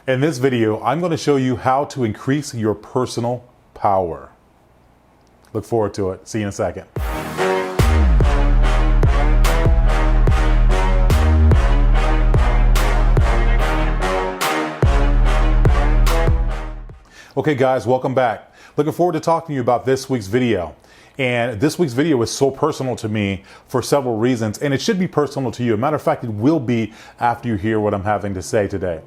In this video, I'm going to show you how to increase your personal power. Look forward to it. See you in a second. Okay guys, welcome back. Looking forward to talking to you about this week's video. And this week's video is so personal to me for several reasons, and it should be personal to you. As a matter of fact, it will be after you hear what I'm having to say today.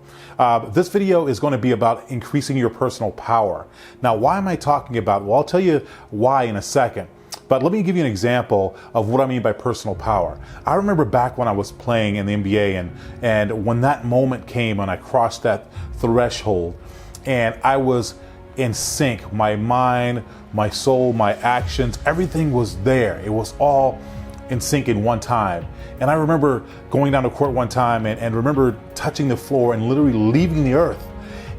This video is going to be about increasing your personal power. Now, why am I talking about? Well, I'll tell you why in a second. But let me give you an example of what I mean by personal power. I remember back when I was playing in the NBA and when that moment came and I crossed that threshold and I was in sync, my mind, my soul, my actions, everything was there. It was all in sync in one time. And I remember going down to court one time and remember touching the floor and literally leaving the earth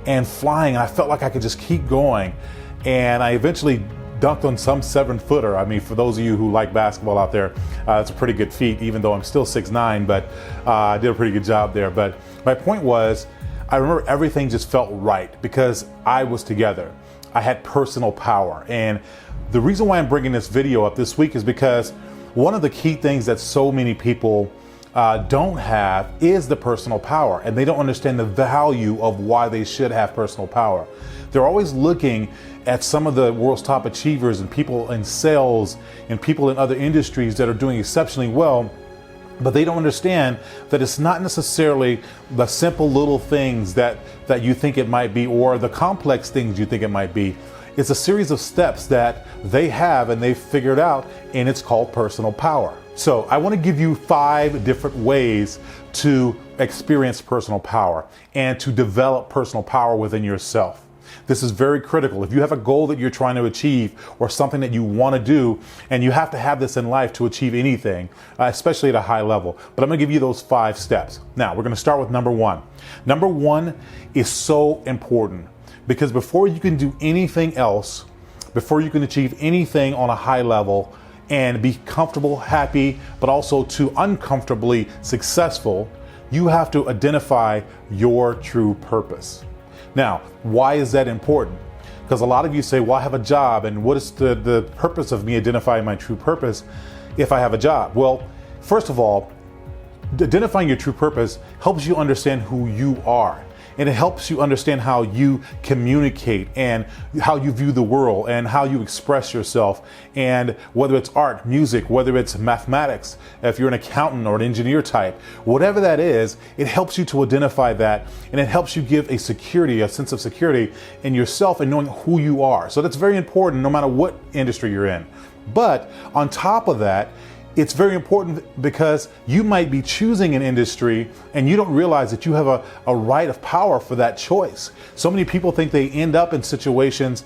and flying. And I felt like I could just keep going. And I eventually dunked on some 7-footer. I mean, for those of you who like basketball out there, it's a pretty good feat, even though I'm still 6'9", but I did a pretty good job there. But my point was, I remember everything just felt right because I was together. I had personal power. And the reason why I'm bringing this video up this week is because one of the key things that so many people don't have is the personal power, and they don't understand the value of why they should have personal power. They're always looking at some of the world's top achievers and people in sales and people in other industries that are doing exceptionally well. But they don't understand that it's not necessarily the simple little things that you think it might be or the complex things you think it might be. It's a series of steps that they have and they've figured out, and it's called personal power. So I want to give you 5 different ways to experience personal power and to develop personal power within yourself. This is very critical. If you have a goal that you're trying to achieve or something that you want to do, and you have to have this in life to achieve anything, especially at a high level. But I'm going to give you those 5 steps. Now, we're going to start with number 1. Number 1 is so important because before you can do anything else, before you can achieve anything on a high level and be comfortable, happy, but also to uncomfortably successful, you have to identify your true purpose. Now, why is that important? Because a lot of you say, well, I have a job, and what is the purpose of me identifying my true purpose if I have a job? Well, first of all, identifying your true purpose helps you understand who you are. And it helps you understand how you communicate and how you view the world and how you express yourself. And whether it's art, music, whether it's mathematics, if you're an accountant or an engineer type, whatever that is, it helps you to identify that, and it helps you give a sense of security in yourself and knowing who you are. So that's very important no matter what industry you're in. But on top of that, it's very important because you might be choosing an industry and you don't realize that you have a right of power for that choice. So many people think they end up in situations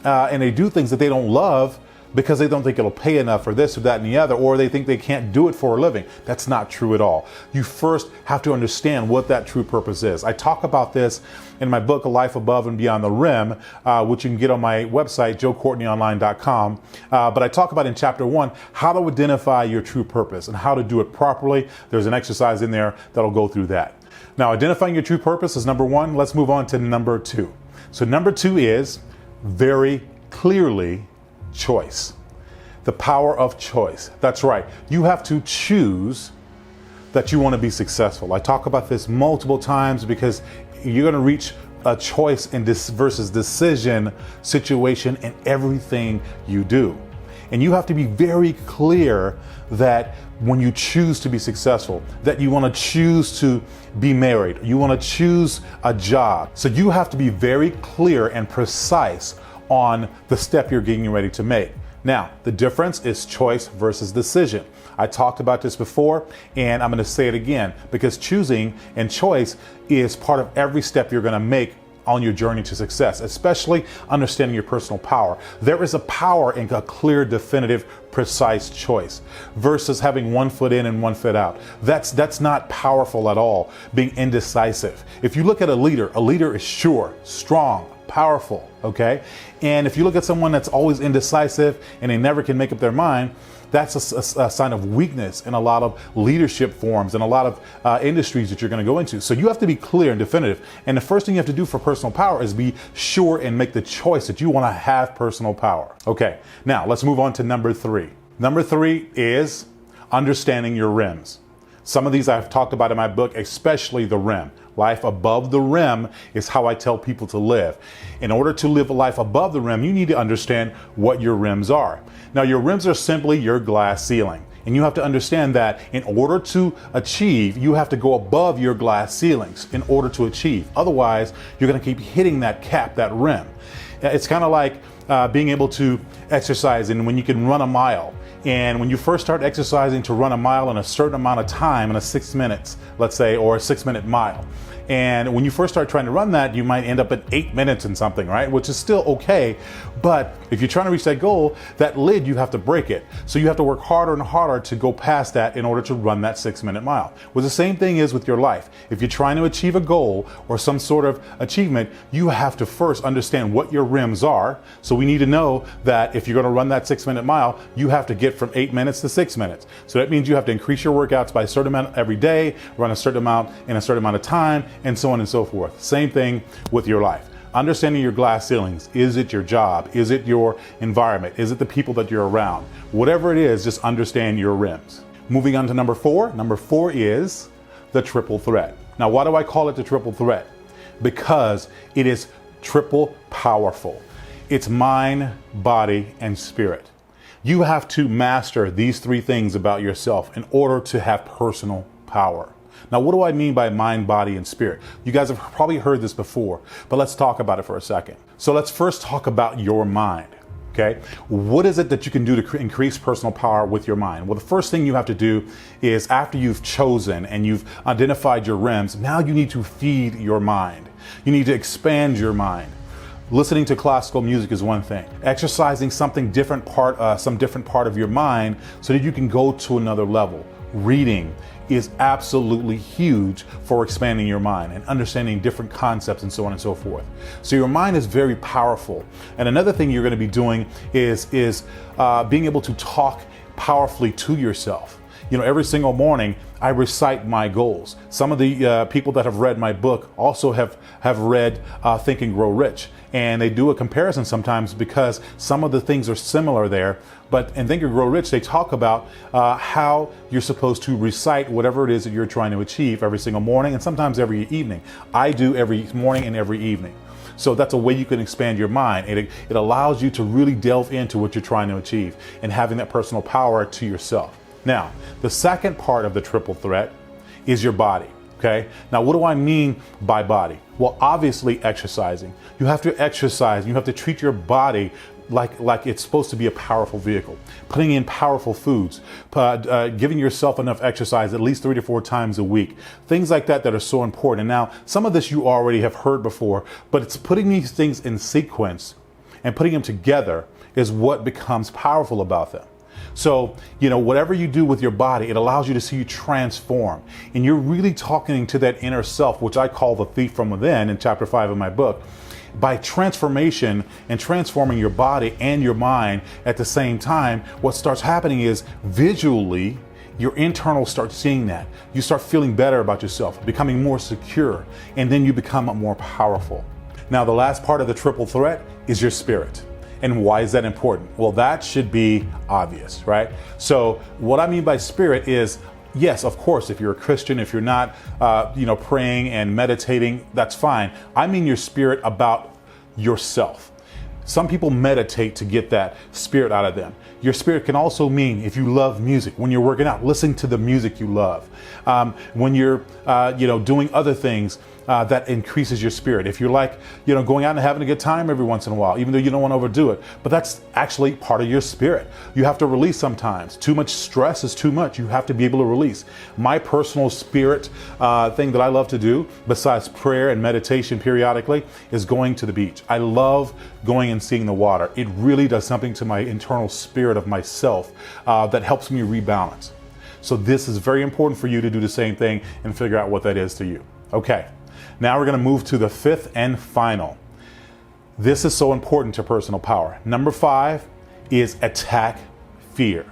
and they do things that they don't love because they don't think it'll pay enough for this or that and the other, or they think they can't do it for a living. That's not true at all. You first have to understand what that true purpose is. I talk about this in my book, A Life Above and Beyond the Rim, which you can get on my website, joecourtneyonline.com. But I talk about in chapter 1, how to identify your true purpose and how to do it properly. There's an exercise in there that'll go through that. Now, identifying your true purpose is number 1. Let's move on to number 2. So number 2 is very clearly choice. The power of choice. That's right. You have to choose that you want to be successful. I talk about this multiple times because you're going to reach a choice in this versus decision situation in everything you do. And you have to be very clear that when you choose to be successful, that you want to choose to be married, you want to choose a job. So you have to be very clear and precise on the step you're getting ready to make. Now, the difference is choice versus decision. I talked about this before, and I'm going to say it again, because choosing and choice is part of every step you're going to make on your journey to success, especially understanding your personal power. There is a power in a clear, definitive, precise choice versus having one foot in and one foot out. That's not powerful at all, being indecisive. If you look at a leader is sure, strong, powerful, okay? And if you look at someone that's always indecisive and they never can make up their mind, that's a sign of weakness in a lot of leadership forms and a lot of industries that you're going to go into. So you have to be clear and definitive. And the first thing you have to do for personal power is be sure and make the choice that you want to have personal power. Okay, now let's move on to number 3. Number 3 is understanding your rims. Some of these I've talked about in my book, especially the rim. Life above the rim is how I tell people to live. In order to live a life above the rim, you need to understand what your rims are. Now, your rims are simply your glass ceiling. And you have to understand that in order to achieve, you have to go above your glass ceilings in order to achieve. Otherwise, you're going to keep hitting that cap, that rim. It's kind of like being able to exercise and when you can run a mile. And when you first start exercising to run a mile in a certain amount of time, in a 6 minutes, let's say, or a 6-minute mile. And when you first start trying to run that, you might end up at 8 minutes and something, right? Which is still okay. But if you're trying to reach that goal, that lid, you have to break it. So you have to work harder and harder to go past that in order to run that 6-minute mile. Well, the same thing is with your life. If you're trying to achieve a goal or some sort of achievement, you have to first understand what your rims are. So we need to know that if you're going to run that 6-minute mile, you have to get from 8 minutes to 6 minutes. So that means you have to increase your workouts by a certain amount every day, run a certain amount in a certain amount of time, and so on and so forth. Same thing with your life. Understanding your glass ceilings. Is it your job? Is it your environment? Is it the people that you're around? Whatever it is, just understand your rims. Moving on to number 4. Number 4 is the triple threat. Now, why do I call it the triple threat? Because it is triple powerful. It's mind, body, and spirit. You have to master these 3 things about yourself in order to have personal power. Now, what do I mean by mind, body, and spirit? You guys have probably heard this before, but let's talk about it for a second. So let's first talk about your mind, okay? What is it that you can do to increase personal power with your mind? Well, the first thing you have to do is after you've chosen and you've identified your rims, now you need to feed your mind. You need to expand your mind. Listening to classical music is one thing. Exercising some different part of your mind so that you can go to another level. Reading is absolutely huge for expanding your mind and understanding different concepts and so on and so forth. So your mind is very powerful. And another thing you're going to be doing is being able to talk powerfully to yourself. You know, every single morning I recite my goals. Some of the people that have read my book also have read Think and Grow Rich. And they do a comparison sometimes because some of the things are similar there. But in Think and Grow Rich, they talk about how you're supposed to recite whatever it is that you're trying to achieve every single morning and sometimes every evening. I do every morning and every evening. So that's a way you can expand your mind. It allows you to really delve into what you're trying to achieve and having that personal power to yourself. Now, the second part of the triple threat is your body. Okay. Now, what do I mean by body? Well, obviously exercising. You have to exercise. You have to treat your body like it's supposed to be a powerful vehicle. Putting in powerful foods, giving yourself enough exercise at least 3 to 4 times a week. Things like that are so important. And now, some of this you already have heard before, but it's putting these things in sequence and putting them together is what becomes powerful about them. So, you know, whatever you do with your body, it allows you to see you transform. And you're really talking to that inner self, which I call the thief from within in chapter 5 of my book. By transformation and transforming your body and your mind at the same time, what starts happening is visually, your internal starts seeing that. You start feeling better about yourself, becoming more secure, and then you become more powerful. Now, the last part of the triple threat is your spirit. And why is that important? Well, that should be obvious, right? So what I mean by spirit is, yes, of course, if you're a Christian, if you're not, praying and meditating, that's fine. I mean your spirit about yourself. Some people meditate to get that spirit out of them. Your spirit can also mean if you love music, when you're working out, listen to the music you love. When you're, doing other things, that increases your spirit. If you're like, going out and having a good time every once in a while, even though you don't want to overdo it, but that's actually part of your spirit. You have to release sometimes. Too much stress is too much. You have to be able to release. My personal spirit thing that I love to do, besides prayer and meditation periodically, is going to the beach. I love going and seeing the water. It really does something to my internal spirit of myself that helps me rebalance. So this is very important for you to do the same thing and figure out what that is to you. Okay. Now we're going to move to the 5th and final. This is so important to personal power. Number 5 is attack fear.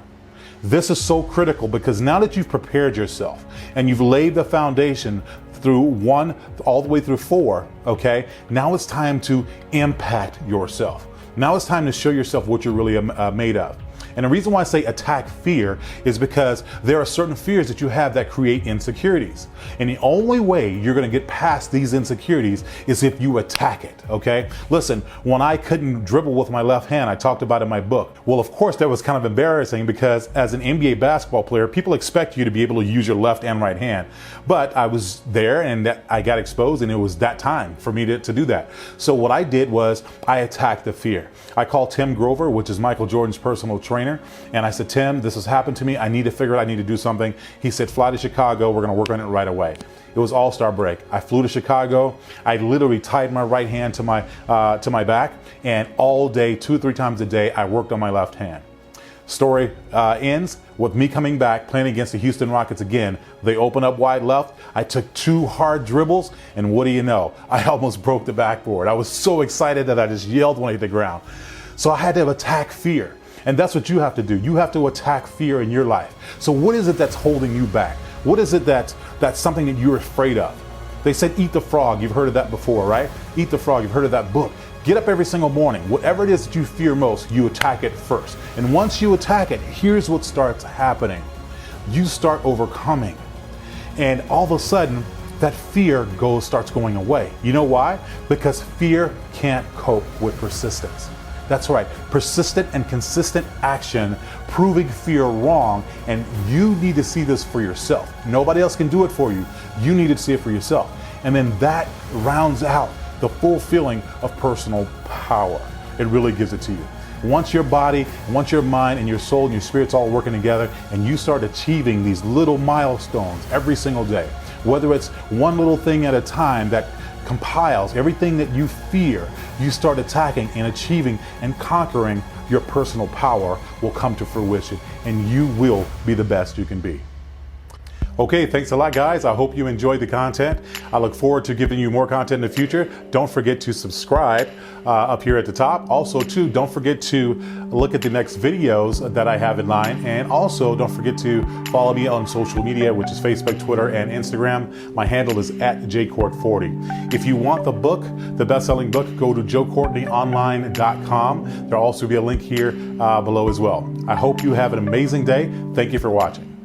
This is so critical because now that you've prepared yourself and you've laid the foundation through 1 all the way through 4, okay, now it's time to impact yourself. Now it's time to show yourself what you're really made of. And the reason why I say attack fear is because there are certain fears that you have that create insecurities. And the only way you're going to get past these insecurities is if you attack it, okay? Listen, when I couldn't dribble with my left hand, I talked about in my book. Well, of course, that was kind of embarrassing because as an NBA basketball player, people expect you to be able to use your left and right hand. But I was there and I got exposed, and it was that time for me to do that. So what I did was I attacked the fear. I called Tim Grover, which is Michael Jordan's personal trainer. And I said, Tim, this has happened to me. I need to figure it out. I need to do something. He said, fly to Chicago. We're going to work on it right away. It was All-Star break. I flew to Chicago. I literally tied my right hand to my back. And all day, 2 or 3 times a day, I worked on my left hand. Story ends with me coming back, playing against the Houston Rockets again. They open up wide left. I took 2 hard dribbles. And what do you know? I almost broke the backboard. I was so excited that I just yelled when I hit the ground. So I had to attack fear. And that's what you have to do. You have to attack fear in your life. So what is it that's holding you back? What is it that's something that you're afraid of? They said, eat the frog. You've heard of that before, right? Eat the frog. You've heard of that book. Get up every single morning. Whatever it is that you fear most, you attack it first. And once you attack it, here's what starts happening. You start overcoming. And all of a sudden, that fear starts going away. You know why? Because fear can't cope with persistence. That's right, persistent and consistent action, proving fear wrong, and you need to see this for yourself. Nobody else can do it for you. You need to see it for yourself. And then that rounds out the full feeling of personal power. It really gives it to you. Once your body, once your mind and your soul and your spirit's all working together and you start achieving these little milestones every single day, whether it's one little thing at a time that compiles everything that you fear, you start attacking and achieving and conquering, your personal power will come to fruition and you will be the best you can be. Okay, thanks a lot, guys. I hope you enjoyed the content. I look forward to giving you more content in the future. Don't forget to subscribe up here at the top. Also, too, don't forget to look at the next videos that I have in line. And also, don't forget to follow me on social media, which is Facebook, Twitter, and Instagram. My handle is @jcourt40. If you want the book, the best-selling book, go to joecourtneyonline.com. There'll also be a link here below as well. I hope you have an amazing day. Thank you for watching.